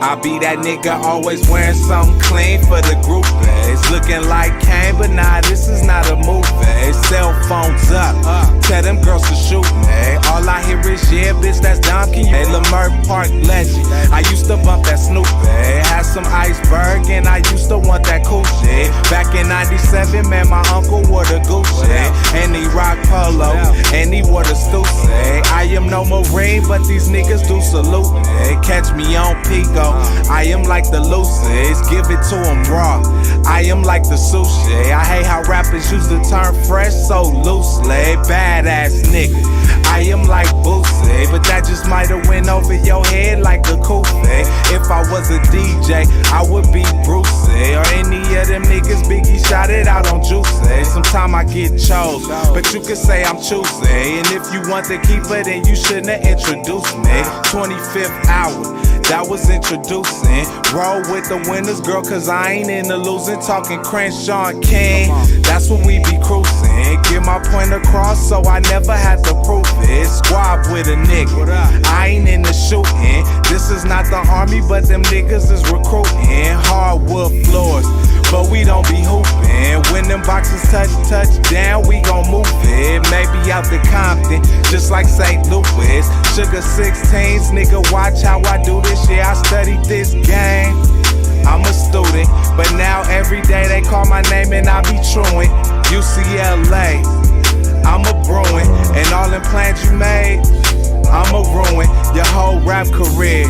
I be that nigga always wearing something clean for the groupies. Looking like Kane, but nah, this is not a movie. Cell phones up, tell them girls to shoot me. All I hear is, yeah, bitch, that's Dom. Can you? Hey, Lamert Park legend. I used to bump that Snoopy. Had some iceberg, and I used to want that cool shit. Back in 97, man, my uncle wore the Gucci. And he rock polo, and he wore the Stussy. I am no Marine, but these niggas do salute me. Catch me on Pico. I am like the Lucy's, give it to them raw. I am like the sushi. I hate how rappers use the term fresh so loosely. Badass nigga. I am like Boosie, but that just might've went over your head like a kufi. If I was a DJ, I would be Brucey, or any of them niggas Biggie shot it out on Juicy. Sometime I get chose, but you could say I'm choosy. And if you want to keep it, then you shouldn't have introduced me. 25th hour. That was introducing. Roll with the winners, girl, cause I ain't in the losing. Talking Crenshaw and King, that's what we be cruising. Get my point across, so I never had to prove it. Squab with a nigga, I ain't in the shooting. This is not the army, but them niggas is recruiting. Hardwood floors, but we don't be hooping. When them boxes touch down, we gon' move it. Maybe out the Compton, just like St. Louis. Sugar 16s, nigga, watch how I do this. Yeah, I studied this game. I'm a student, but now every day they call my name and I be truant. UCLA, I'm a Bruin, and all them plans you made, I'm a ruin. Your whole rap career,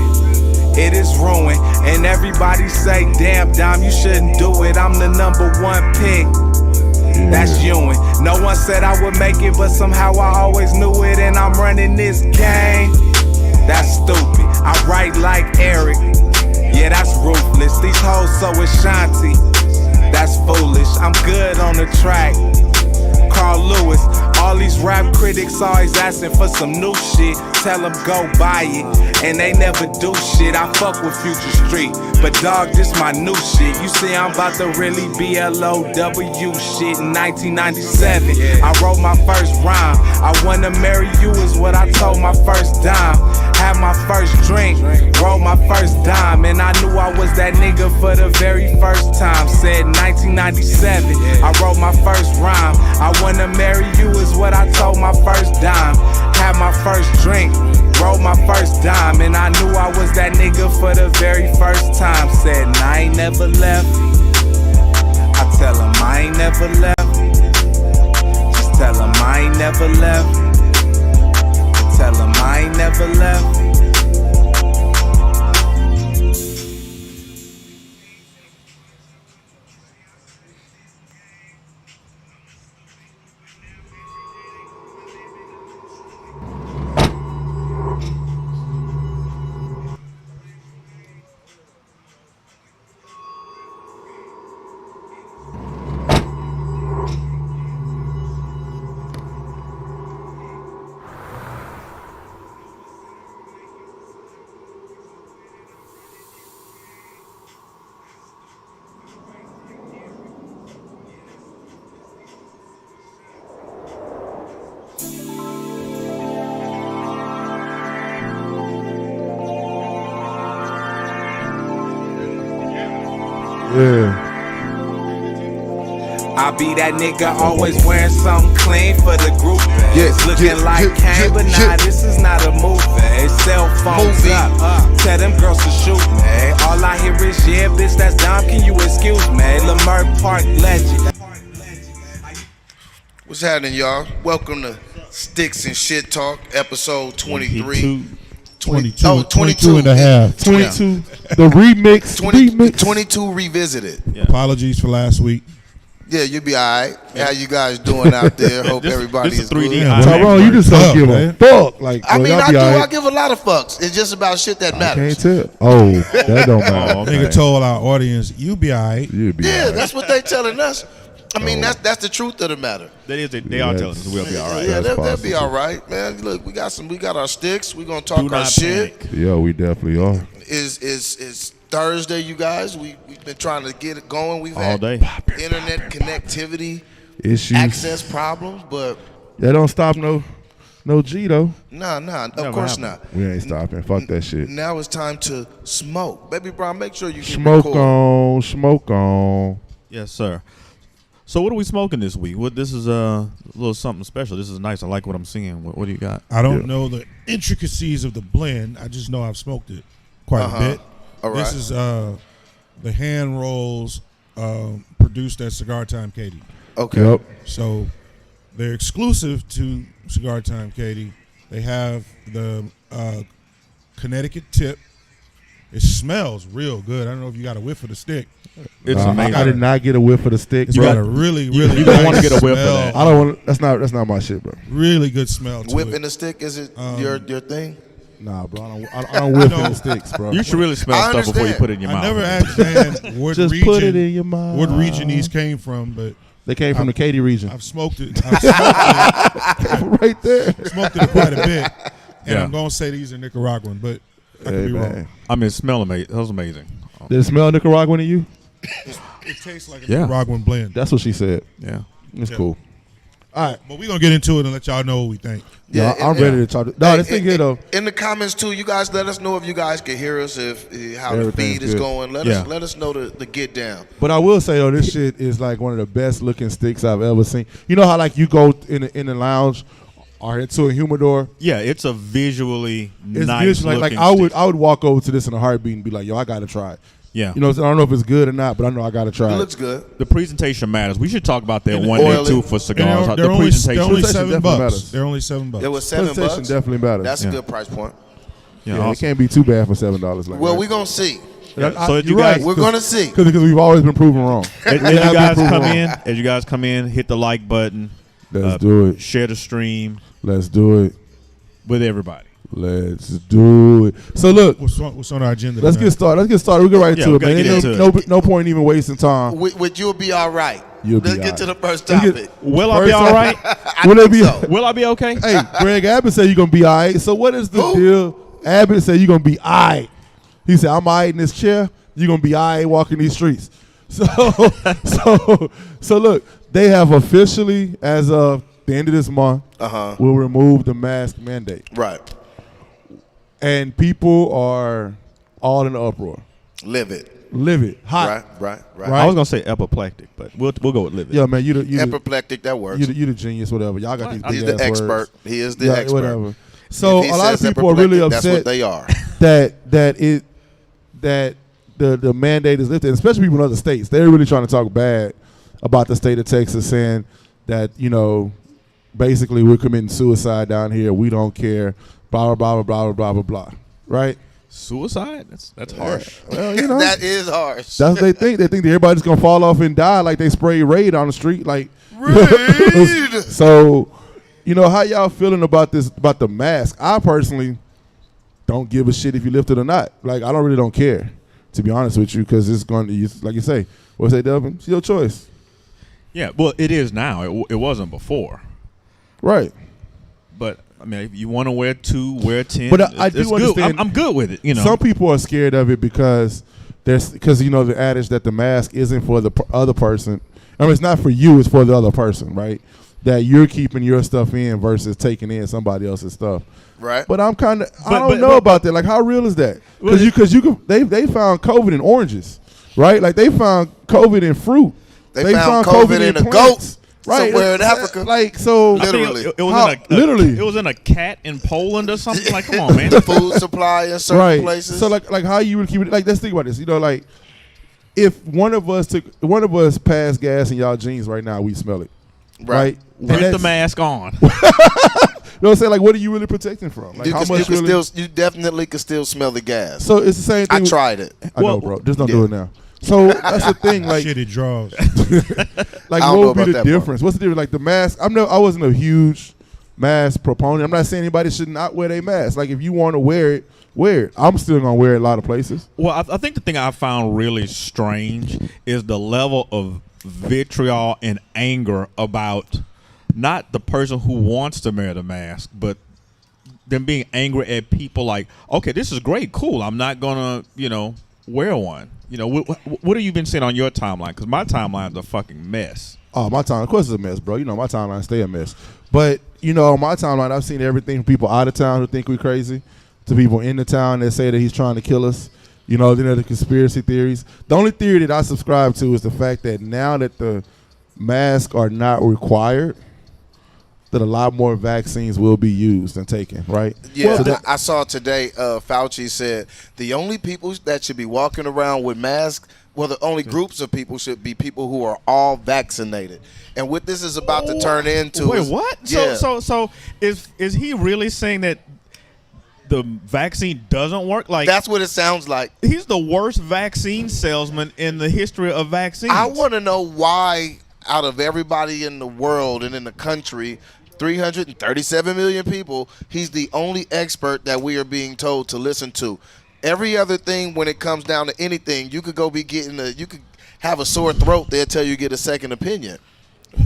it is ruined. And everybody say, damn, Dom, you shouldn't do it. I'm the #1 pick. That's Ewing. No one said I would make it, but somehow I always knew it. And I'm running this game. That's stupid. I write like Eric. Yeah, that's ruthless. These hoes so Ashanti. That's foolish. I'm good on the track. Carl Lewis. All these rap critics always asking for some new shit. Tell them go buy it, and they never do shit. I fuck with Future Street, but dog, this my new shit. You see, I'm about to really BLOW shit in 1997. I wrote my first rhyme. I wanna marry you is what I told my first dime. Had my first drink, rolled my first dime, and I knew I was that nigga for the very first time. Said 1997, I wrote my first rhyme. I wanna marry you is what I told my first dime. Had my first drink, rolled my first dime, and I knew I was that nigga for the very first time. Said, and I ain't never left. I tell him I ain't never left. Just tell him I ain't never left. Tell him I ain't never left. Yeah. I be that nigga always wearing something clean for the group. Yes, looking like Kane, but nah, this is not a movie. Cell phones up, tell them girls to shoot me. All I hear is, yeah, bitch, that's Dom. Can you excuse me? Lamert Park legend. What's happening, y'all? Welcome to Sticks-N-ShyTalk, episode 23. 22, oh, 22 and a half. 22, yeah. The remix. 22 revisited. Yeah. Apologies for last week. Yeah, you'll be all right. How you guys doing out there? Hope everybody is good. Tyrone, you just don't give a fuck. Like, I mean, I do. Right. I give a lot of fucks. It's just about shit that matters. I can't tell. Oh, that don't matter. Nigga told our audience, you be all right. You be all right. That's what they telling us. I mean, that's the truth of the matter. That is, they are telling us we'll be all right. Yeah, they'll be all right, man. Look, we got our sticks. We gonna talk our shit. Panic. Yeah, we definitely are. It's Thursday, you guys. We've been trying to get it going. We've all day. Internet connectivity issues, access problems, but that don't stop no No G though. Nah, of Never course happened. not. We ain't stopping. Fuck that shit. Now it's time to smoke. Baby Brown, make sure you can Smoke record. on, smoke on. Yes, sir. So what are we smoking this week? This is a little something special. This is nice. I like what I'm seeing. What do you got? I don't know the intricacies of the blend. I just know I've smoked it quite a bit. All right. This is the hand rolls produced at Cigar Time Katie. Okay. Yep. So they're exclusive to Cigar Time Katie. They have the Connecticut tip. It smells real good. I don't know if you got a whiff of the stick. It's amazing. I did not get a whiff of the stick. It's bro. got a really you nice don't wanna get a whiff of smell. that. I don't want. That's not my shit, bro. Really good smell to Whipping it. the stick, is it your thing? Nah, bro. I don't whiff in the sticks, bro. You should really smell I stuff before you understand. put it in your I mouth. never asked Dan what Just region, put it in your mouth. what region these came from, but They came from the Katy region. I've smoked it. I've Right there. smoked it quite a bit, and Yeah. I'm gonna say these are Nicaraguan, but I could Hey, be man. wrong. I mean, it smelled amazing. That was amazing. Did it smell Nicaraguan to you? It tastes like a Yeah. Nicaraguan blend. That's what she said. Yeah. It's Yeah. cool. All right. But we're gonna get into it and let y'all know what we think. Yeah, I'm and- ready to talk. No, this thing here though. In the comments too, you guys let us know if you guys can hear us, if how the Everything's feed is good. going. Let us know the get down. But I will say though, this shit is like one of the best looking sticks I've ever seen. You know how like you go in the lounge or into a humidor. Yeah, it's a visually It's nice visually like looking I would stick. walk over to this in a heartbeat and be like, yo, I gotta try it. Yeah. You know, I don't know if it's good or not, but I know I gotta try It it. looks good. The presentation matters. We should talk about that And one day oily. too for cigars. And The they're only presentation. $7. definitely matters. They're only $7. It was $7. Presentation definitely matters. That's Yeah. a good price point. Yeah, Yeah, it awesome. can't be too bad for $7. Like Well, that. we're gonna see. So you're you guys- right, We're gonna see. because we've always been proven wrong. As We you have been guys proven come wrong. hit the like button. Let's do it. Share the stream Let's do it. with everybody. Let's do it. So look, What's on our agenda? let's tonight? get started. Let's get started. We get right Yeah, to we it, gotta man. get Ain't into no point even wasting time. Would you'll be all right? You'll be Let's all get to right. the first Let's get- topic. Will I be First all off- right? Will it be? so. Will I be okay? Hey, Greg Abbott said you're gonna be all right. So what is the Who? deal? Abbott said you're gonna be all right. He said I'm all right in this chair. You're gonna be all right walking these streets. So look, they have officially, as of the end of this month, will remove the mask mandate, Right. and people are all in the uproar. Livid. Livid, hot. Right. I was gonna say apoplectic, but we'll go with livid. Yeah, man, you the Apoplectic, that works. you the genius, whatever. Y'all got these big He's the ass expert. words. He is the Yeah, expert. whatever. So If he a lot of says people are really apoplectic, upset That's what they are. that the mandate is lifted, especially people in other states. They're really trying to talk bad about the state of Texas, saying that, you know, basically we're committing suicide down here. We don't care. Blah blah blah blah blah blah blah. Right? Suicide? That's harsh. Well, you know, That is harsh. that's what they think. They think that everybody's gonna fall off and die like they spray Raid on the street. Like, Raid! So, you know, how y'all feeling about this? About the mask? I personally don't give a shit if you lift it or not. Like, I don't care, to be honest with you, because it's going to, like you say, what's that, Delvin? It's your choice, Yeah, well, it is now. It wasn't before. right? But I mean, if you want to wear 2, wear 10. But I do it's good. understand- I'm good with it. You know, Some people are scared of it because you know the adage that the mask isn't for the other person. I mean, it's not for you; it's for the other person, right? That you're keeping your stuff in versus taking in somebody else's stuff. Right. But I'm kind of I But- don't but- know but- about that. Like, how real is that? Well, Because you could they found COVID in oranges, right? Like they found COVID in fruit. They found COVID in a plants. goat somewhere in Africa. Like, so, I think literally. it was How- in a literally. It was in a cat in Poland or something. Like, come on, man. The food supply in certain right. places. So like how you would keep it? Like, let's think about this. You know, like if one of us passed gas in y'all jeans right now, we smell it, right? And With the that's- mask on. You know what I'm saying? Like, what are you really protecting from? Like, you, how can, much you, can really? still, you definitely can still smell the gas. So it's the same I thing. tried it. I know, Well, bro. Just don't yeah. do it now. So that's the thing. Like, Shit, it draws. like I don't what know would be about the that part. difference? What's the difference? Like the mask. I wasn't a huge mask proponent. I'm not saying anybody should not wear their mask. Like, if you want to wear it, wear it. I'm still gonna wear it a lot of places. Well, I think the thing I found really strange is the level of vitriol and anger about not the person who wants to wear the mask, but them being angry at people like, okay, this is great, cool. I'm not gonna, wear one. What have you been seeing on your timeline? Because my timeline's a fucking mess. Oh, my timeline, of course, it's a mess, bro. You know, my timeline stay a mess. But, you know, on my timeline, I've seen everything from people out of town who think we're crazy to people in the town that say that he's trying to kill us. You know, then there are the conspiracy theories. The only theory that I subscribe to is the fact that now that the masks are not required, that a lot more vaccines will be used and taken, right? Yeah, So I saw today Fauci said the only people that should be walking around with masks, well, the only groups of people should be people who are all vaccinated. And what this is about to turn into Wait, is, what? Yeah. So is he really saying that the vaccine doesn't work? Like, That's what it sounds like. he's the worst vaccine salesman in the history of vaccines. I want to know why, out of everybody in the world and in the country, 337 million people, he's the only expert that we are being told to listen to. Every other thing, when it comes down to anything, you could you could have a sore throat, they'll tell you get a second opinion.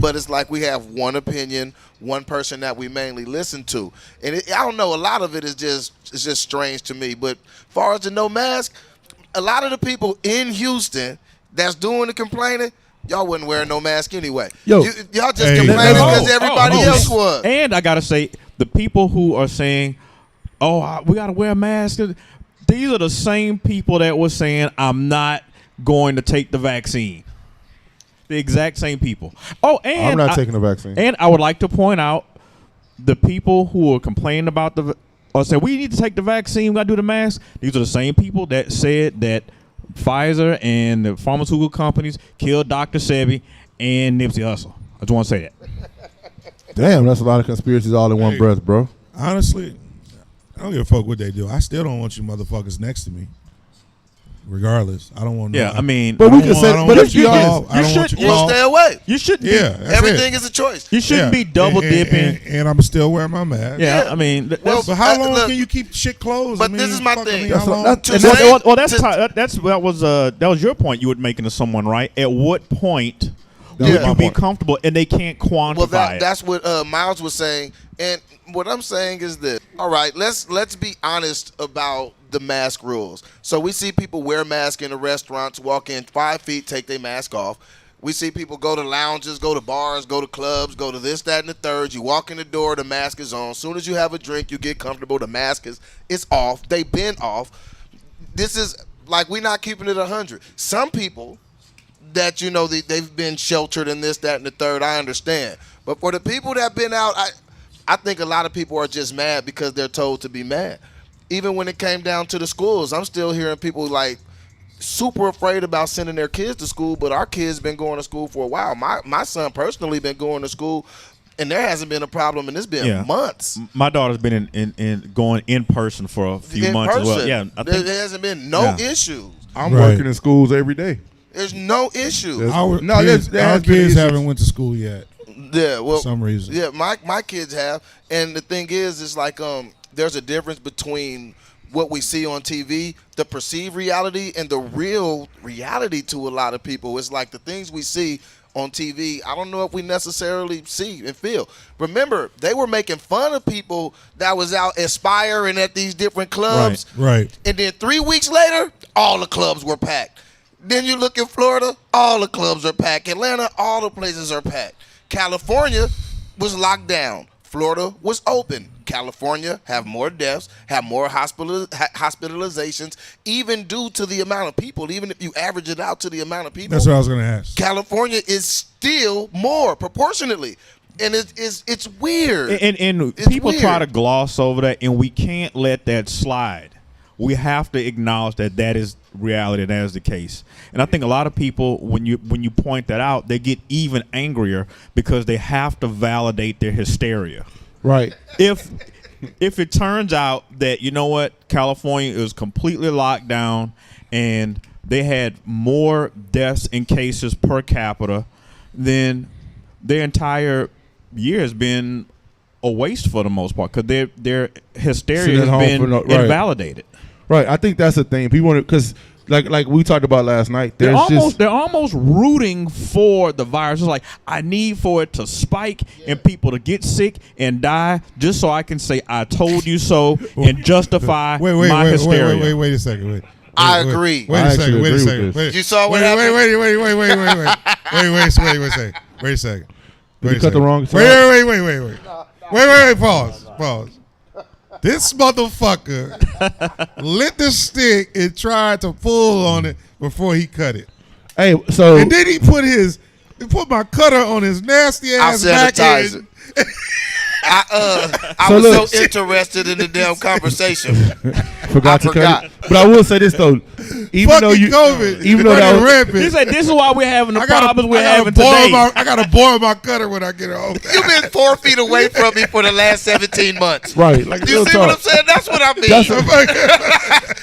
But it's like we have one opinion, one person that we mainly listen to. And I don't know, a lot of it is just strange to me. But as far as the no mask, a lot of the people in Houston that's doing the complaining, y'all wasn't wearing no mask anyway. Yo. Y'all just Hey, complaining no. because everybody else was. And I gotta say, the people who are saying, "Oh, we gotta wear a mask," these are the same people that were saying, "I'm not going to take the vaccine." The exact same people. Oh, and I'm not taking the vaccine. And I would like to point out the people who are complaining about or say we need to take the vaccine, we got to do the mask. These are the same people that said that Pfizer and the pharmaceutical companies killed Dr. Sebi and Nipsey Hussle. I just want to say that. Damn, that's a lot of conspiracies all in one Hey. breath, bro. Honestly, I don't give a fuck what they do. I still don't want you motherfuckers next to me. Regardless, I don't want. Yeah, I mean, But we I can don't say, want- but I if don't you want all, you I don't want you Well, all. stay away. you shouldn't be. Yeah, that's Everything it. is a choice. You shouldn't Yeah. be double And- dipping. and I'm still wearing my mask. Yeah, I mean, Well, But how long look, can you keep shit closed? but I mean, this is my fuck, thing. I mean, That's how what- long? that's- To and say- that was your point you were making to someone, right? At what point That would was my you be point. comfortable and they can't quantify Well, it? that's what Miles was saying, and what I'm saying is this. All right, let's be honest about the mask rules. So we see people wear masks in the restaurants, walk in 5 feet, take their mask off. We see people go to lounges, go to bars, go to clubs, go to this, that, and the third. You walk in the door, the mask is on. As soon as you have a drink, you get comfortable, the mask is off. They've been off. This is like, we're not keeping it 100. Some people that, you know, they've been sheltered in this, that, and the third, I understand. But for the people that have been out, I think a lot of people are just mad because they're told to be mad. Even when it came down to the schools, I'm still hearing people like super afraid about sending their kids to school, but our kids been going to school for a while. My son personally been going to school, and there hasn't been a problem, and it's been months. My daughter's been in going in person for a few In months as well. person. Yeah, I think there hasn't been no issues. I'm Right. working in schools every day. There's no issues. There's- Our No, kids, there our has been kids issues. haven't went to school yet Yeah, well, for some reason. yeah, my kids have, and the thing is, it's like there's a difference between what we see on TV, the perceived reality, and the real reality to a lot of people. It's like the things we see on TV, I don't know if we necessarily see and feel. Remember, they were making fun of people that was out aspiring at these different clubs. Right. And then 3 weeks later, all the clubs were packed. Then you look in Florida, all the clubs are packed. Atlanta, all the places are packed. California was locked down. Florida was open. California have more deaths, have more hospitalizations, even due to the amount of people. Even if you average it out to the amount of people, That's what I was going to ask. California is still more proportionately. And it's weird. and It's people try weird. to gloss over that, and we can't let that slide. We have to acknowledge that is reality, that is the case. And I think a lot of people, when you point that out, they get even angrier because they have to validate their hysteria. Right. If it turns out that, you know what, California is completely locked down and they had more deaths and cases per capita, then their entire year has been a waste for the most part because their hysteria Sitting at has home been for right. invalidated. Right. I think that's the thing. People want to, because like we talked about last night, They're there's almost rooting for the virus. It's like, I need for it to spike and people to get sick and die just so I can say I told you so and justify my hysteria. Wait a second. Wait. I agree. Wait I a actually second. Wait a agree with second. this. Wait, You saw what wait, happened? wait a second. Wait a second. Did he cut the wrong side? Wait. Pause. This motherfucker lit the stick and tried to pull on it before he cut it. Hey, so And then he put my cutter on his nasty ass back sanitize end. I So was look. so interested in the damn conversation. forgot to forgot. cut it. But I will say this though, even though you, COVID, even though that was, rampant, He said, "This is why we're having the I gotta problems we're having boil today." I gotta boil my cutter when I get home. You've been 4 feet away from me for the last 17 months. right, like You real see what I'm talk. saying? That's what I mean. That's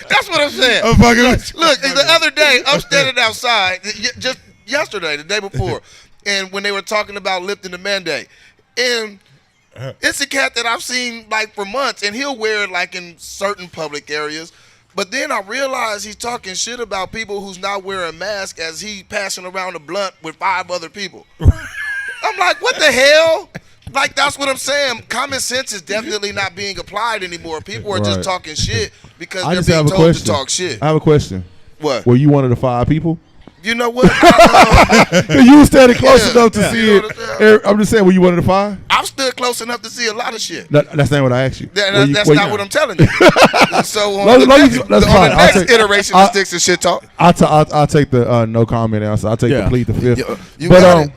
That's what I'm saying. I'm fucking. Look, the other day, I'm standing outside, just yesterday, the day before, and when they were talking about lifting the mandate, and it's a cat that I've seen like for months, and he'll wear it like in certain public areas. But then I realized he's talking shit about people who's not wearing a mask as he passing around a blunt with 5 other people. I'm like, what the hell? Like, that's what I'm saying. Common sense is definitely not being applied anymore. People are just Right. talking shit because I they're just being have a told to question. talk shit. I have a question. What? Were you one of the 5 people? You know what? You were standing close Yeah. enough to see You know it. what I'm saying? I'm just saying, were you one of the 5? I've stood close enough to see a lot of shit. That's not what I asked you. That's not what I'm telling you. So on No, the no, next, that's on fine. the I'll next take- iteration of Sticks and Shit Talk, I'll take the no comment answer. I'll take Yeah. the plead the 5th. you but got it.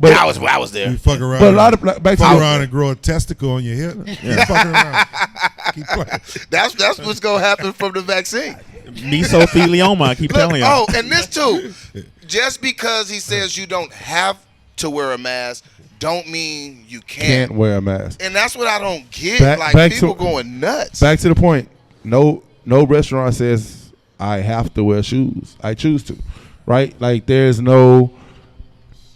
but I was there. You fuck around. but a lot of back to fuck the- around and grow a testicle on your hip. Keep fucking around. Keep playing. That's what's gonna happen from the vaccine. Mesothelioma. I keep Look, telling you. oh, and this too. Just because he says you don't have to wear a mask, don't mean you can't wear a mask. And that's what I don't get. Back People to- going nuts. Back to the point. No restaurant says I have to wear shoes. I choose to, right? Like there's no.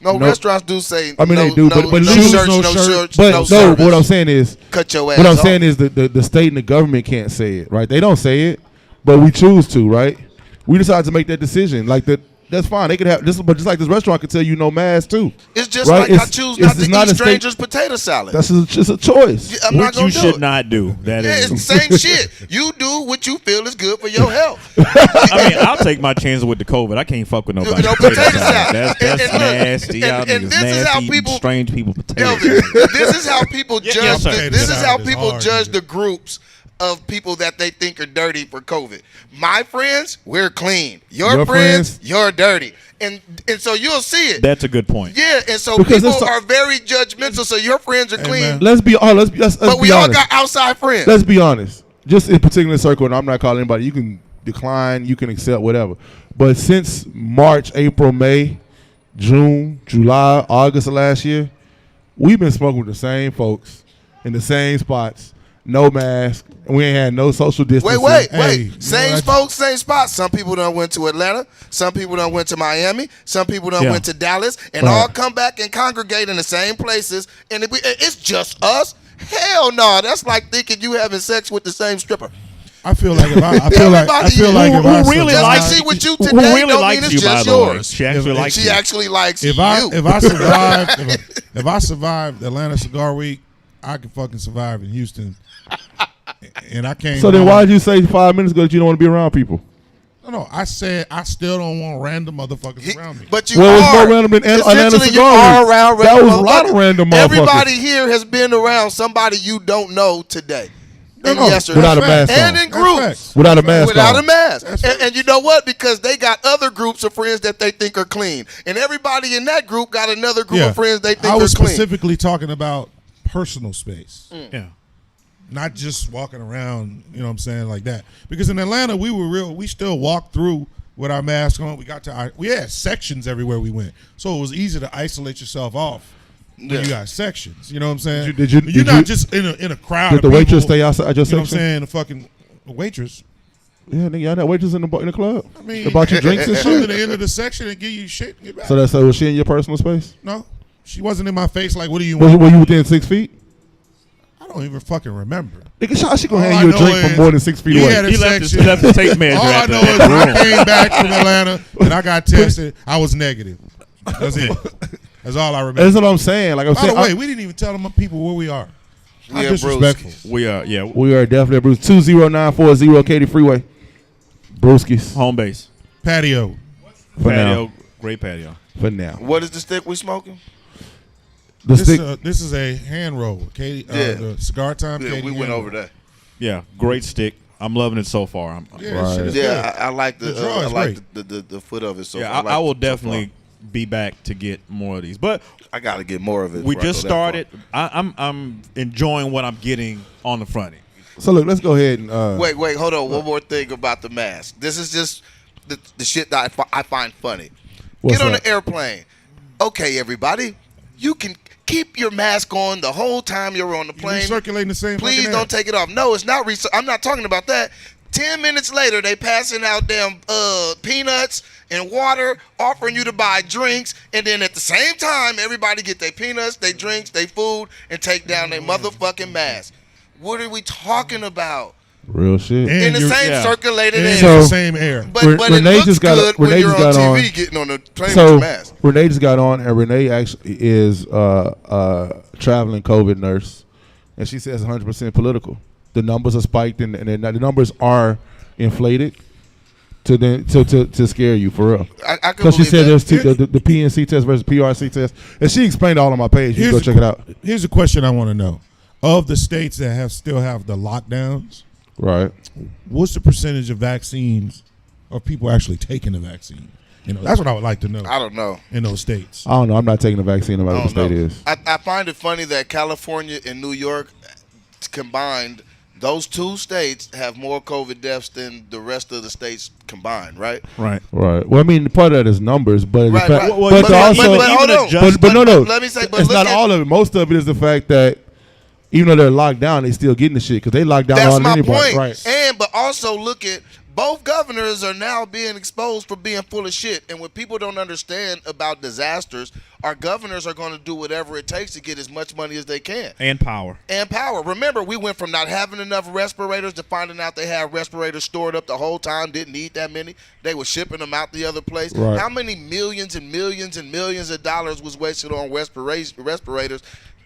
Restaurants do say. I mean, no, they do, but no shoes, shirts, no no shirt. shirts, But no no, service. what I'm saying is, Cut your ass what I'm off. saying is the state and the government can't say it, right? They don't say it, but we choose to, right? We decide to make that decision. Like that's fine. They could have this, but just like this restaurant could tell you no mask too. It's just right? like I choose not to it's eat not a state- strangers' potato salad. That's just a choice. I'm not Which gonna you do should it. not do. That Yeah, is. it's the same shit. You do what you feel is good for your health. I mean, I'll take my chances with the COVID. I can't fuck with nobody. No potato salad. That's And look, nasty. Y'all and niggas this is how nasty, people- strange people potato Elvis, salad. this is how people Yeah, judge. yes, sir. This is how It's people hard, judge nigga. the groups of people that they think are dirty for COVID. My friends, we're clean. Your friends, friends? you're dirty. And so you'll see it. That's a good point. Yeah, and so Because people it's are very judgmental. So your friends are clean, man. Let's be honest. Let's but we be all honest. got outside friends. Let's be honest. Just in a particular circle, and I'm not calling anybody. You can decline, you can accept, whatever. But since March, April, May, June, July, August of last year, we've been smoking with the same folks in the same spots, no mask, and we ain't had no social distancing. Wait. Hey, Same you know, folks, same spots. Some people done went to Atlanta. Some people done went to Miami. Some people done Yeah. went to Dallas, and Right. all come back and congregate in the same places. And it's just us. Hell no, that's like thinking you having sex with the same stripper. I feel like if I feel like Everybody if I who really Just likes to see what you who today really don't likes mean you, it's by just the way. yours. She actually likes She you. actually likes if you. I survive if I survive Atlanta Cigar Week, I can fucking survive in Houston. And I can't. So then why did you say 5 minutes ago that you don't want to be around people? No, I said I still don't want random motherfuckers around me. But you Well, it's are. more random than Atlanta Essentially, you Cigar are Week. around That random was a lot of motherfuckers. random motherfuckers. Everybody here has been around somebody you don't know today. And No, yesterday. without a mask And on. in groups. Without a mask Without on. a mask. That's And you know what? Because they got other groups of friends that they think are clean. And everybody in that group got another group of friends they think I are was clean. specifically talking about personal space. Yeah. Not just walking around, you know what I'm saying, like that. Because in Atlanta, we still walked through with our mask on. We had sections everywhere we went. So it was easy to isolate yourself off when you got sections. You know what I'm saying? You're did not you- just in a crowd. Did of the waitress people, stay outside your You know what I'm section? saying? The fucking waitress. Yeah, nigga, y'all that waitress in the club. I mean, They bought you drinks and come to shit. the end of the section and give you shit and get back. So was she in your personal space? No, she wasn't in my face like, what do you want? Were you within 6 feet? I don't even fucking remember. Nigga, how she gonna All hand I you a know drink is from more than 6 feet he away? had a He left his, section. he left the tape measure All I at know the is when I room. came back from Atlanta and I got tested, I was negative. That's it. That's all I remember. That's what I'm saying. Like I'm By saying, the way, we didn't even tell them people where we are. How Yeah, disrespectful. We are, yeah. we are definitely Bruce 20940 Katy Freeway. Brewskis. Home base. Patio. For Patio. now. Great patio. For now. What is the stick we smoking? The stick. This is a hand roll. Katie, Yeah. the cigar time. Yeah, Katie we went hand over roll. that. Yeah, great stick. I'm loving it so far. Yeah, Right. shit is Yeah, good. I like The draw I is like the foot of it. So Yeah, far. I will like it so definitely far. be back to get more of these. But I got to get more of it. we before I just go that far. started. I'm enjoying what I'm getting on the front end. So look, let's go ahead and Wait, hold on. One more thing about the mask. This is just the shit that I find funny. What's Get on that? the airplane. Okay, everybody, you can keep your mask on the whole time you're on the You plane. recirculating the same. Please fucking don't take it off. No, it's not. I'm not talking about that. 10 minutes later, they passing out damn peanuts and water, offering you to buy drinks, and then at the same time, everybody get their peanuts, their drinks, their food, and take down their motherfucking mask. What are we talking about? real shit. And In the you're- same yeah. circulated And air. it's So- the same air. But Renee it looks just got- good when Renee you're just on got TV on. getting on the plane with So your mask. Renee just got on, and Renee actually is traveling COVID nurse, and she says 100% political. The numbers are spiked, and the numbers are inflated to scare you for real. I can Because she believe said that. there's the PNC test versus PRC test, and she explained all on my page. You can go check it out. Here's a question I want to know: of the states that still have the lockdowns, Right. what's the percentage of vaccines of people actually taking the vaccine? That's what I would like to know I don't know. in those states. I don't know. I'm not taking the vaccine no matter I what the don't state know. is. I find it funny that California and New York combined, those two states have more COVID deaths than the rest of the states combined, right? Right. Right. Well, I mean, part of that is numbers, but the Right, fact- right. Well, but but also, hold on. but no. Let me say, but it's look not at- all of it. Most of it is the fact that even though they're locked down, they still getting the shit because they locked down That's on my anybody. point. Right. But also look at both governors are now being exposed for being full of shit. And what people don't understand about disasters, our governors are going to do whatever it takes to get as much money as they can. And power. And power. Remember, we went from not having enough respirators to finding out they had respirators stored up the whole time, didn't need that many. They were shipping them out the other place. Right. How many millions and millions and millions of dollars was wasted on respirators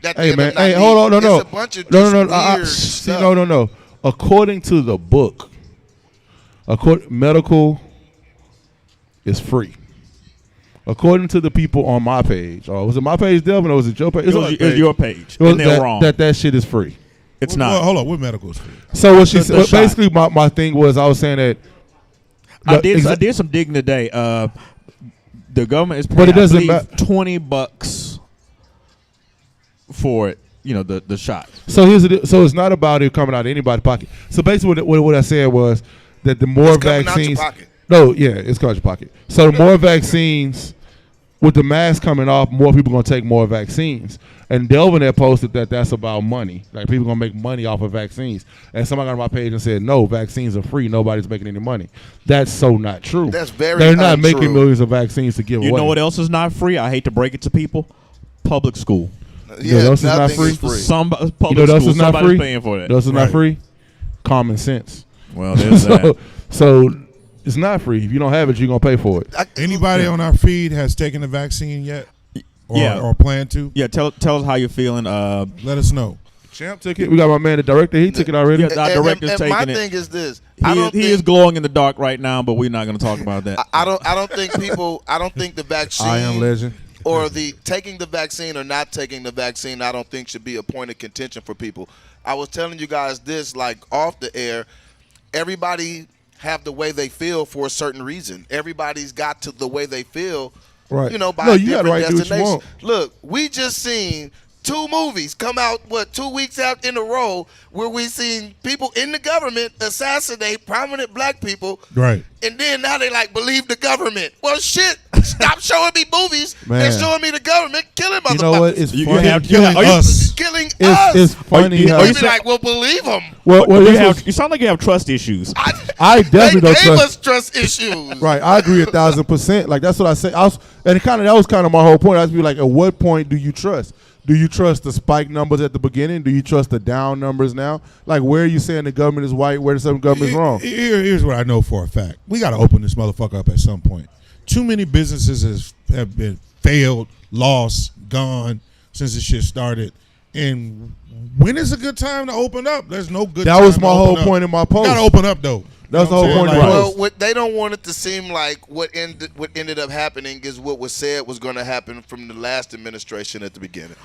that they Hey end man, up not hey, hold on, needing? no. It's a bunch of no. just weird See, stuff. no. According to the book, medical is free. According to the people on my page, or was it my page, Delvin, or was it your page? It was your page. And they're wrong. That shit is free. It's Well, not. hold on, what medical is free? So what she The said, shot. basically, my thing was, I was saying that. I did some digging today. The government is paying, But it doesn't I believe, matter. $20 for it. The shot. So so it's not about it coming out of anybody's pocket. So basically, what I said was that the more It's coming out your vaccines, pocket. no, yeah, it's coming out your pocket. So the more vaccines, with the mask coming off, more people gonna take more vaccines. And Delvin had posted that that's about money. Like people gonna make money off of vaccines. And somebody got on my page and said, no, vaccines are free. Nobody's making any money. That's so not true. That's very They're not untrue. making millions of vaccines to give You away. know what else is not free? I hate to break it to people. Public school. You know what else is not nothing free? is free. Public You know what else school. is not Somebody's free? paying for that. You know what else is not Right. free? Common sense. Well, there's that. So it's not free. If you don't have it, you're gonna pay for it. Anybody on our feed has taken the vaccine yet? Yeah. Or plan to? Yeah, tell us how you're feeling. Let us know. Champ took it. We got my man, the director. He took it already. Yeah, our director's and taking my it. thing is this: He is glowing in the dark right now, but we're not going to talk about that. I don't think people. I don't think the vaccine. I am legend. Or the taking the vaccine or not taking the vaccine, I don't think should be a point of contention for people. I was telling you guys this, like off the air. Everybody have the way they feel for a certain reason. Everybody's got to the way they feel. Right. By No, a you got different the right to do what you destination. want. Look, we just seen 2 movies come out, 2 weeks out in a row, where we seen people in the government assassinate prominent black people. Right. And then now they believe the government. Well, shit, stop showing me movies. Man. They're showing me the government killing motherfuckers. You know what? It's You funny. have- Killing are you- us. killing us. It's funny how. Or you be like, well, believe them. Well, You sound like you have trust issues. I definitely They don't gave trust. us trust issues. Right, I agree 1,000%. Like that's what I say. That was kind of my whole point. I was be like, at what point do you trust? Do you trust the spike numbers at the beginning? Do you trust the down numbers now? Like, where are you saying the government is white? Where some government is wrong? Here's what I know for a fact. We got to open this motherfucker up at some point. Too many businesses have been failed, lost, gone since this shit started. And when is a good time to open up? There's no good That time was to my open whole up. point in my You post. got to open up, though. That's the You know whole what point I'm of saying? the Well, post. what they don't want it to seem like what ended up happening is what was said was going to happen from the last administration at the beginning.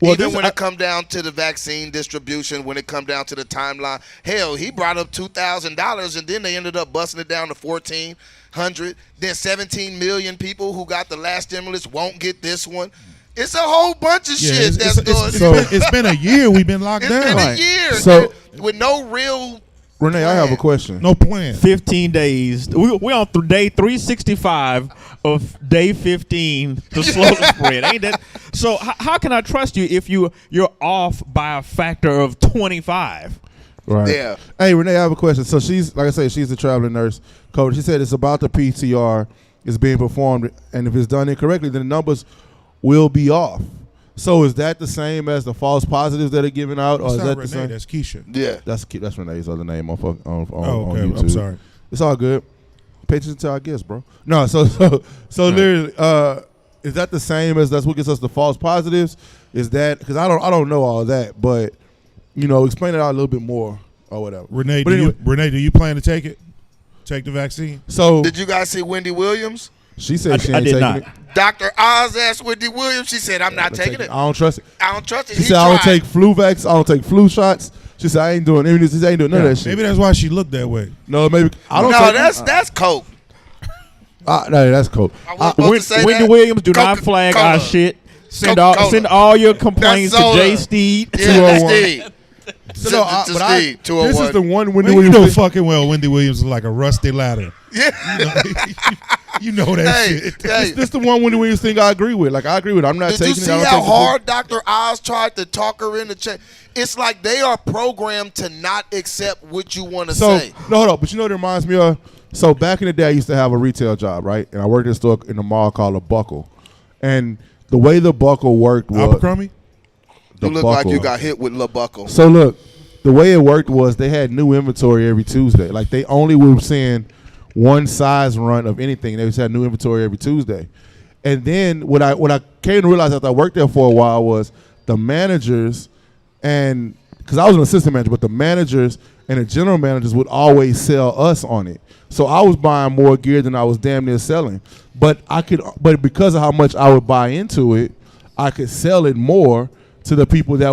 Well, Even this- when it come down to the vaccine distribution, when it come down to the timeline, hell, he brought up $2,000, and then they ended up busting it down to 1,400. Then 17 million people who got the last stimulus won't get this one. It's a whole bunch of shit that's going. It's been a year we've been locked It's down. been a year So- with no real. Renee, I have a question. No plan. 15 days. We're on day 365 of day 15 to slow the spread. Ain't that? So how can I trust you if you're off by a factor of 25? Right. Yeah. Hey, Renee, I have a question. So she's, like I said, she's a traveling nurse coach. She said it's about the PCR is being performed, and if it's done incorrectly, then the numbers will be off. So is that the same as the false positives that are given out, or That's is not that the Renee, same? that's Keisha. Yeah. That's Renee's other name on Oh, okay. YouTube. I'm sorry. It's all good. Pay attention to our guests, bro. No, so literally, is that the same as that's what gets us the false positives? Is that because I don't know all that, but explain it out a little bit more or whatever. Renee, But anyway, do you plan to take it? Take the vaccine? So Did you guys see Wendy Williams? she said she I ain't did taking not. it. Dr. Oz asked Wendy Williams. She said, I'm not taking it. I don't trust it. I don't trust it. She He said I don't tried. take flu vax. I don't take flu shots. She said I ain't doing any of this. I ain't doing none of that shit. Maybe that's why she looked that way. No, maybe I don't. No, take, that's coke. no, that's cool. I was supposed to say Wendy that. Williams, do not flag Coca-Cola. our shit. Coca-Cola. Send all your complaints That's to soda. Jay Steed. Yeah, 201. Steve. So, no, To but I, Steve, this 201. is the one Wendy Man, you Williams. know thing- fucking well Wendy Williams is like a rusty ladder. Yeah. You know that Hey, shit. hey. This the one Wendy Williams thing I agree with. Like I agree with. I'm not Did you taking see it. I don't how take the- hard Dr. Oz tried to talk her into change? It's like they are programmed to not accept what you want to So say. no, hold up. But you know what it reminds me of? So back in the day, I used to have a retail job, right? And I worked at a store in the mall called a Buckle. And the way the Buckle worked was Abercrombie? the You look like you Buckle. got hit with La Buckle. So look, the way it worked was they had new inventory every Tuesday. Like they only were seeing one size run of anything. They just had new inventory every Tuesday. And then what I came to realize after I worked there for a while was the managers, and because I was an assistant manager, but the managers and the general managers would always sell us on it. So I was buying more gear than I was damn near selling. But because of how much I would buy into it, I could sell it more to the people that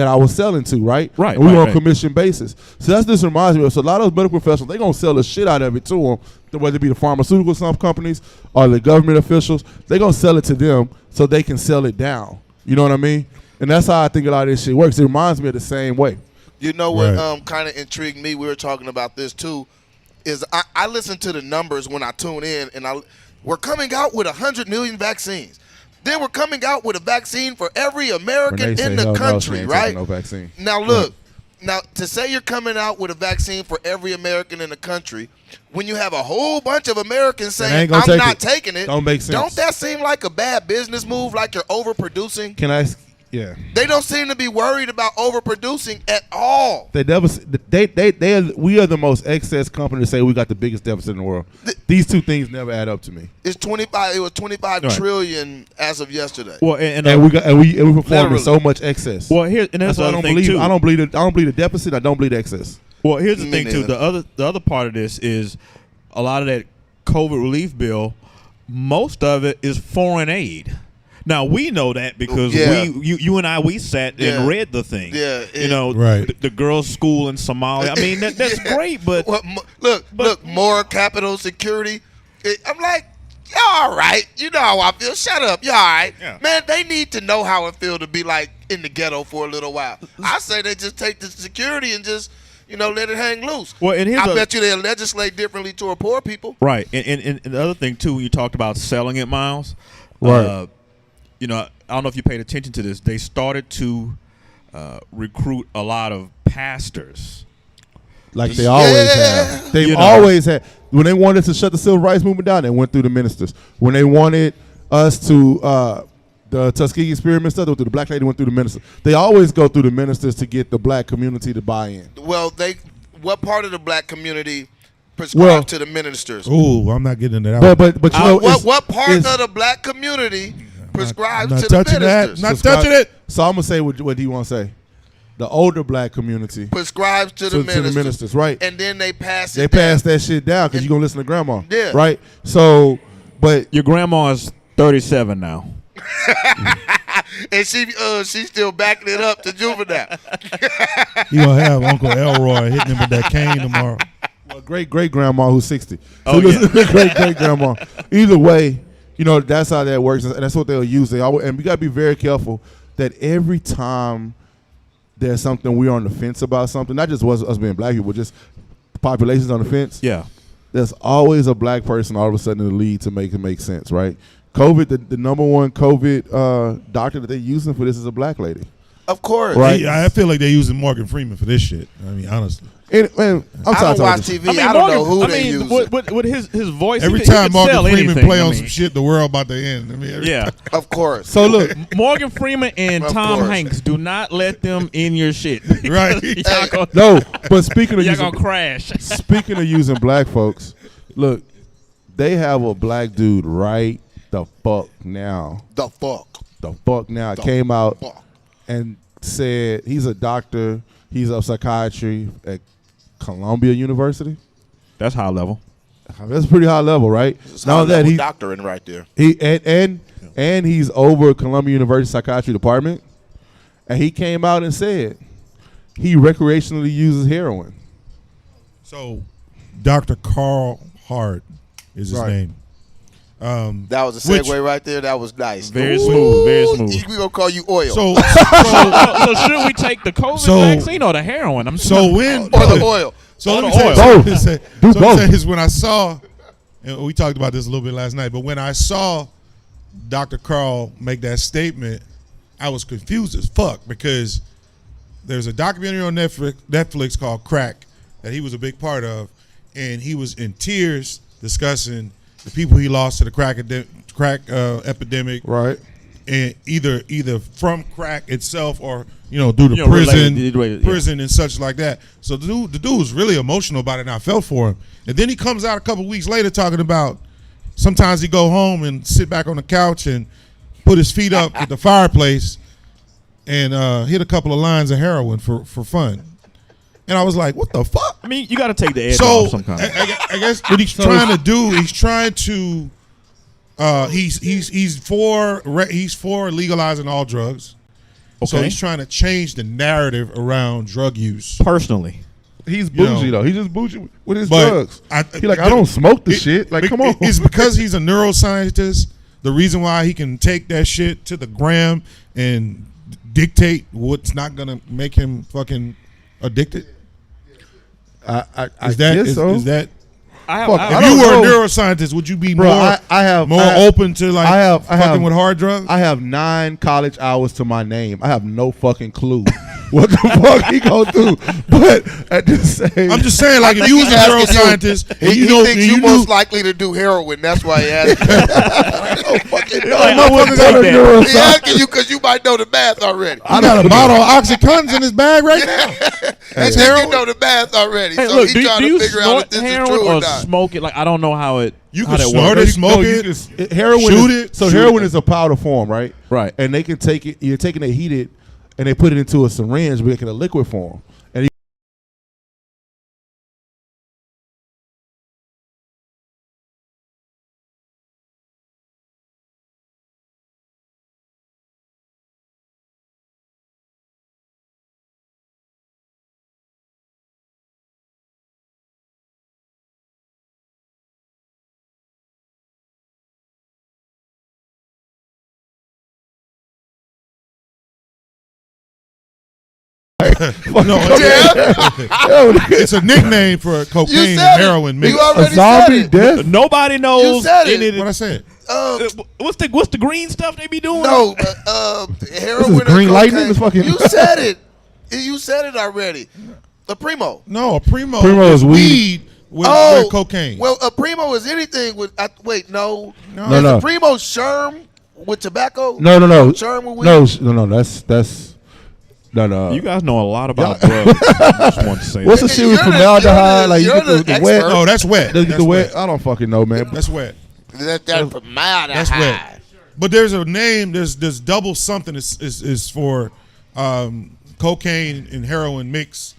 I was selling to, right? Right, And we were on right. commission basis. So that's this reminds me of. So a lot of those medical professionals, they're gonna sell the shit out of it to them, whether it be the pharmaceutical companies or the government officials. They're gonna sell it to them so they can sell it down. You know what I mean? And that's how I think a lot of this shit works. It reminds me of the same way. You know what Right. kind of intrigued me? We were talking about this too. Is I listen to the numbers when I tune in, and we're coming out with 100 million vaccines. Then we're coming out with a vaccine for every American Renee say, in the "Hell no, she country, ain't right? taking no vaccine." Now look, now to say you're coming out with a vaccine for every American in the country, when you have a whole bunch of Americans ain't saying gonna I'm take not it. taking it, Don't make sense. Don't that seem like a bad business move? Like you're overproducing? Can I? Yeah. They don't seem to be worried about overproducing at all. We are the most excess company to say we got the biggest deficit in the world. These two things never add up to me. It's 25. It was 25 Right. trillion as of yesterday. Well, And we perform Literally. in so much excess. well, here and That's that's why I the don't other thing believe. too. I don't believe the deficit. I don't believe the excess. Well, here's the Me thing too. neither. The other part of this is a lot of that COVID relief bill. Most of it is foreign aid. Now we know that because Yeah. you and I, we sat Yeah. and read the thing. Yeah, you know, Right. the girls' school in Somalia. I mean, that's Yeah. great, but Look, more capital security. I'm like, y'all all right. You know how I feel. Shut up. Y'all all right. Yeah. Man, they need to know how it feel to be like in the ghetto for a little while. I say they just take the security and just, let it hang loose. Well, and here's I a- bet you they'll legislate differently toward poor people. right. And the other thing too, when you talked about selling it, Miles. Right. I don't know if you paid attention to this. They started to recruit a lot of pastors. Like they always Yeah. have. They've You know. always had. When they wanted to shut the civil rights movement down, they went through the ministers. When they wanted us to the Tuskegee experiment stuff, they went through the black lady, went through the ministers. They always go through the ministers to get the black community to buy in. Well, what part of the black community prescribe to the ministers? Ooh, I'm not getting into that. But you know What part it's- of the black community prescribes not to the touching that. ministers? Not Scott- touching it. So I'm gonna say what do you want to say? the older black community prescribes to the ministers, right? And then they pass it. They pass that shit down because you're gonna listen to grandma, Yeah. right? So, but Your grandma's 37 now. And she's still backing it up to juvenile. You gonna have Uncle Elroy hitting him with that cane tomorrow. well, great grandma who's 60. Oh, listen to the great grandma. Either way, you know that's how that works, and that's what they'll use. They always, and we gotta be very careful that every time there's something we're on the fence about something, not just us being black people, just populations on the fence. Yeah. There's always a black person all of a sudden in the lead to make it make sense, right? COVID, the number one COVID doctor that they're using for this is a black lady. Of course. Right. I feel like they're using Morgan Freeman for this shit. I mean, honestly. And I'm I don't watch TV. TV. I don't know who they use. With his voice, Every he could time Morgan sell Freeman anything. play I on mean, some shit, the world about to end. I mean, Yeah. Of course. So look, Morgan Freeman and Of Tom course. Hanks, do not let them in your shit. Right. Y'all gonna, no, but speaking of y'all using, gonna crash. speaking of using black folks, look, they have a black dude right the fuck now. The fuck. The fuck now. The Came out fuck. and said he's a doctor. He's of psychiatry at Columbia University. That's high level. That's pretty high level, right? It's Now that he doctoring right there. and he's over Columbia University psychiatry department, and he came out and said he recreationally uses heroin. So, Dr. Carl Hart is his Right. name. That was a segue right there. That was nice. Very smooth, very smooth. We gonna call you oil. So So should we take the COVID vaccine or the heroin? when or the oil. So let me the say, oil. so let me Both. say, Do so let me both. say this, when I saw, and we talked about this a little bit last night, but when I saw Dr. Carl make that statement, I was confused as fuck because there's a documentary on Netflix called Crack that he was a big part of, and he was in tears discussing the people he lost to the crack epidemic, Right. and either from crack itself or due to related, prison and such like that. So the dude was really emotional about it, and I felt for him. And then he comes out a couple weeks later talking about sometimes he go home and sit back on the couch and put his feet up at the fireplace and hit a couple of lines of heroin for fun. And I was like, what the fuck? I mean, you got to take the edge So off some kind. I guess what he's trying to do, he's for legalizing all drugs. So Okay. he's trying to change the narrative around drug use. Personally, He's You bougie know. though. He's just bougie with his But drugs. He like, I don't smoke the shit. Like, come on. It's because he's a neuroscientist. The reason why he can take that shit to the gram and dictate what's not gonna make him fucking addicted. I Is that guess so. is that? I Fuck, If I you don't were a know. neuroscientist, would you be Bro, more I have open to like I have fucking with hard drugs? I have 9 college hours to my name. I have no fucking clue what the fuck he gonna do. But at the same, I'm just saying, like, if you was a neuroscientist, and He you know, thinks and you you most knew, likely to do heroin. That's why he asked you. I wouldn't take that. He asking you because you might know the math already. I got a bottle of OxyContins in his bag right now. That's heroin. you know the math already. Hey, so look, he's do trying you to figure out snort if this is heroin true or or not. smoke it? Like, I don't know how it. You how can that snort works. it, smoke you it, can- heroin shoot is, it. So shoot heroin it. is a powder form, right? Right. And they can take it. You're taking it heated, and they put it into a syringe, make it a liquid form. And No, it's a nickname for cocaine and said it. heroin mix. You a already zombie said it. death. Nobody knows. You said it. any of What I the- said. What's the green stuff they be doing? No, heroin. or green lightning? cocaine. This fucking- You said it. You said it already. The primo. No, a primo is weed with cocaine. Well, a primo is anything with. Wait, no. No. Is No. a primo sherm with tobacco? No. Sherm with weed? No. That's no. You guys know a lot about drugs. I just want to say What's that. the shit with You're the- formaldehyde? Like you you're get the the wet. expert. No, that's wet. They get That's the wet. I don't fucking know, man. That's wet. That's formaldehyde. That's wet. But there's a name. There's double something is for cocaine and heroin mix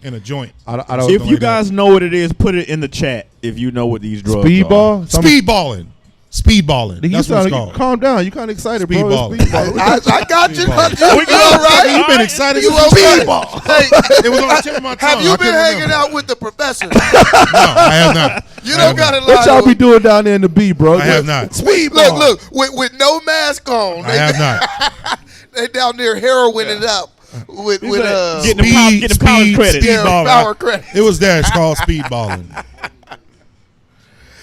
in a joint. I don't. If you guys know what it is, put it in the chat. If you know what these drugs are. Speedball. Speedballing. Speedballing. That's what it's called. Calm down. You kind of excited, bro. Speedballing. I got you. You We all right? You've been excited. You Speedball. Hey, It was on the tip of my tongue. have you I been couldn't hanging remember. out with the professor? No, I have not. You I don't have got not. to lie. What y'all to be him. doing down there in the B, bro? I have not. Speedball. Look, with no mask on. I have not. They down there heroining it up with Getting them college credits. Speedballing. power credit. It was there. It's called speedballing.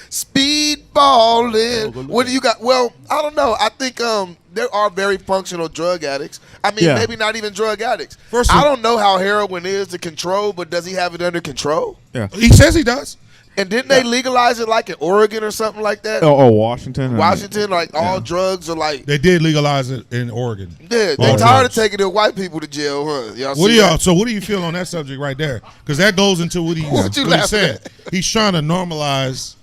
Speedballing. What do you got? Well, I don't know. I think there are very functional drug addicts. I mean, Yeah. maybe not even drug addicts. First I of- don't know how heroin is to control, but does he have it under control? Yeah. He says he does. And didn't they legalize it like in Oregon or something like that? Oh, Washington. Washington, like all drugs are like. They did legalize it in Oregon. Yeah, they All tired of drugs. taking the white people to jail, huh? Y'all What do see y'all? that? So what do you feel on that subject right there? Because that goes into what he What you what he laughing said. at? He's trying to normalize,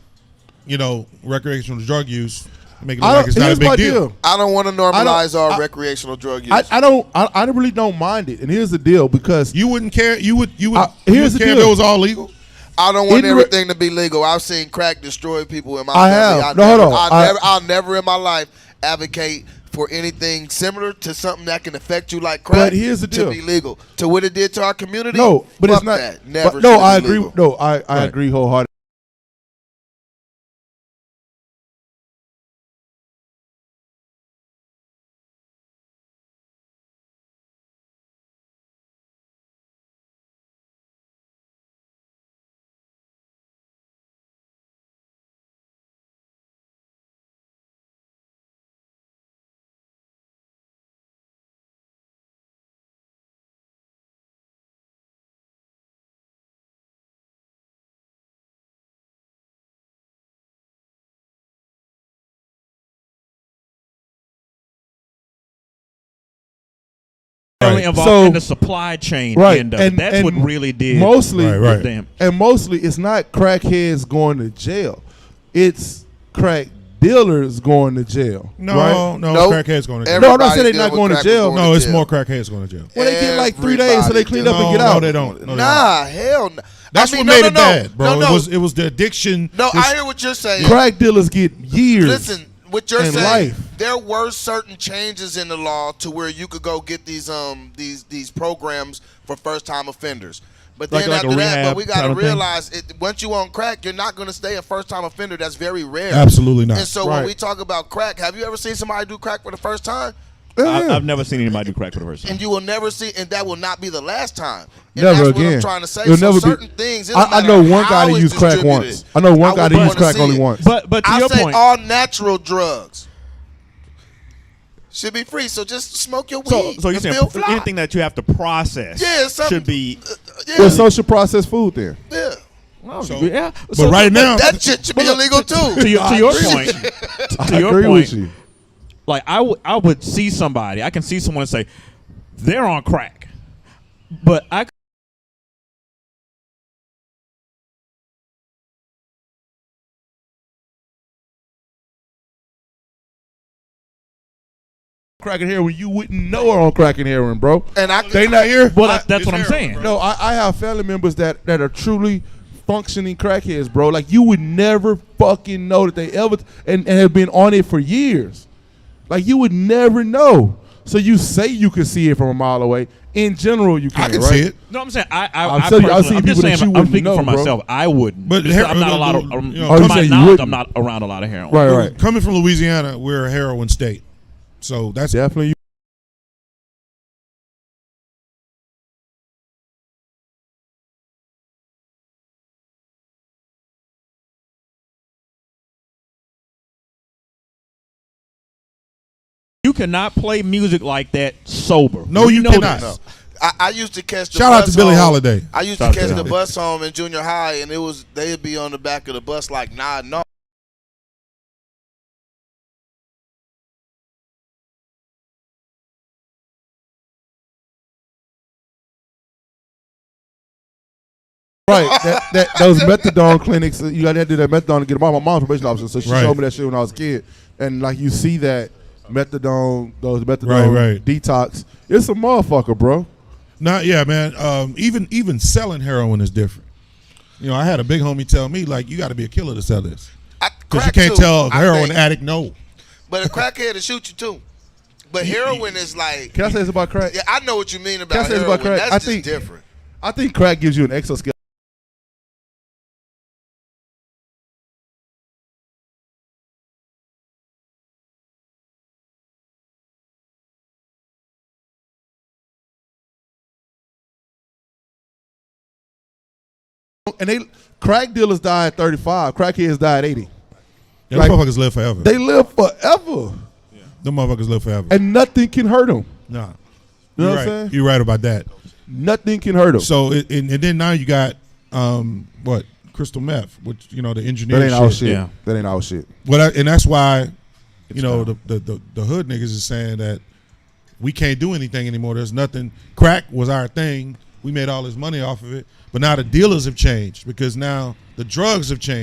recreational drug use, make it I look like don't- it's not a here's my big deal. deal. I don't want to normalize I- our recreational drug use. I really don't mind it. And here's the deal, because You wouldn't care. You would. here's Here's the care if deal. it was all legal. I don't want Ignorant- everything to be legal. I've seen crack destroy people in my I family. have. No, hold on. I'll never in my life advocate for anything similar to something that can affect you like crack. But here's the deal. To be legal. To what it did to our community. no, but fuck it's not. That. Never. But no, should it I be agree. legal. No, I agree wholeheartedly. Heavily Right. involved So- in the supply chain Right, end of it. That's what really did. Mostly, Right. Damn. and mostly, it's not crackheads going to jail. It's crack dealers going to jail. No, right? no, Nope. crackheads going to jail. No, I'm not Everybody saying they're dealing not with going to crack was jail. going No, to it's jail. more crackheads going to jail. Well, they get like 3 days, so they clean up and No, get no, out. they don't. No, they don't. Nah, hell no. That's I mean, what made no, it no, bad, bro. No, no. It was the addiction. No, This- I hear what you're saying. Crack dealers get years. Listen, what you're in saying, life. there were certain changes in the law to where you could go get these programs for first time offenders. But Like- then like a after that, rehab but we got kind to of thing? realize once you on crack, you're not going to stay a first time offender. That's very rare. Absolutely not. And so when Right. we talk about crack, have you ever seen somebody do crack for the first time? Yeah. I've never seen anybody do crack for the first time. And you will never see, and that will not be the last time. And Never that's again. what I'm trying to say. It'll So never be- certain things. it don't I matter know one guy how that it's used crack distributed. once. I know one guy that wouldn't used wanna crack see only it. once. But to I your say point, all natural drugs should be free. So just smoke your weed. so you're and saying feel fly. anything that you have to process Yeah, something- should be Yeah, Well, social processed food then. yeah. yeah. But right now, That shit should be illegal too. to your point, I to your agree point, with you. like I would see somebody, I can see someone and say they're on crack, but I Cracking heroin, you wouldn't know are on cracking heroin, bro. And I They not here. well that's what I'm it's saying. heroin, No, I have family members that are truly functioning crackheads, bro. Like you would never fucking know that they ever and have been on it for years. Like you would never know. So you say you can see it from a mile away. In general, you I can, can right? see it. No, I'm saying I'm I telling you, I've personally- seen I'm just people that saying you I'm wouldn't speaking know, for bro. myself. I wouldn't. But Because I'm not a lot of you know, to Oh, you my say you knowledge, wouldn't. I'm not around a lot of heroin. Right, right. Coming from Louisiana, we're a heroin state, so that's Definitely. You cannot play music like that sober. No, you know cannot. this. I used to catch the Shout out bus to Billie home. Holiday. I used Shout to out catch to the him. bus home in junior high, and they'd be on the back of the bus like, nah, no. Right, that those methadone clinics. You got to do that methadone to get them off. My mom's probation officer, so she Right. showed me that shit when I was a kid. And like you see that methadone, those methadone Right. detox. It's a motherfucker, bro. Not yeah, man. Even selling heroin is different. You know, I had a big homie tell me like, you got to be a killer to sell this because you Crack can't too, tell a I heroin think. addict no. But a crackhead will shoot you too. But heroin is like. Can I say this about crack? Yeah, I know what you mean Can I about say this heroin. about crack? That's I just think different. I think crack gives you an exoskeleton. And crack dealers die at 35. Crackheads die at 80. Them Like, motherfuckers live forever. They live forever, Them motherfuckers live forever. and nothing can hurt them. Nah, You know you're what I'm right. saying? You're right about that. Nothing can hurt them. So and then now you got what crystal meth, which you know the engineer That ain't our shit. shit. Yeah. That ain't our shit. Well, and that's why you know the hood niggas is saying that we can't do anything anymore. There's nothing. Crack was our thing. We made all this money off of it, but now the dealers have changed because now the drugs have changed.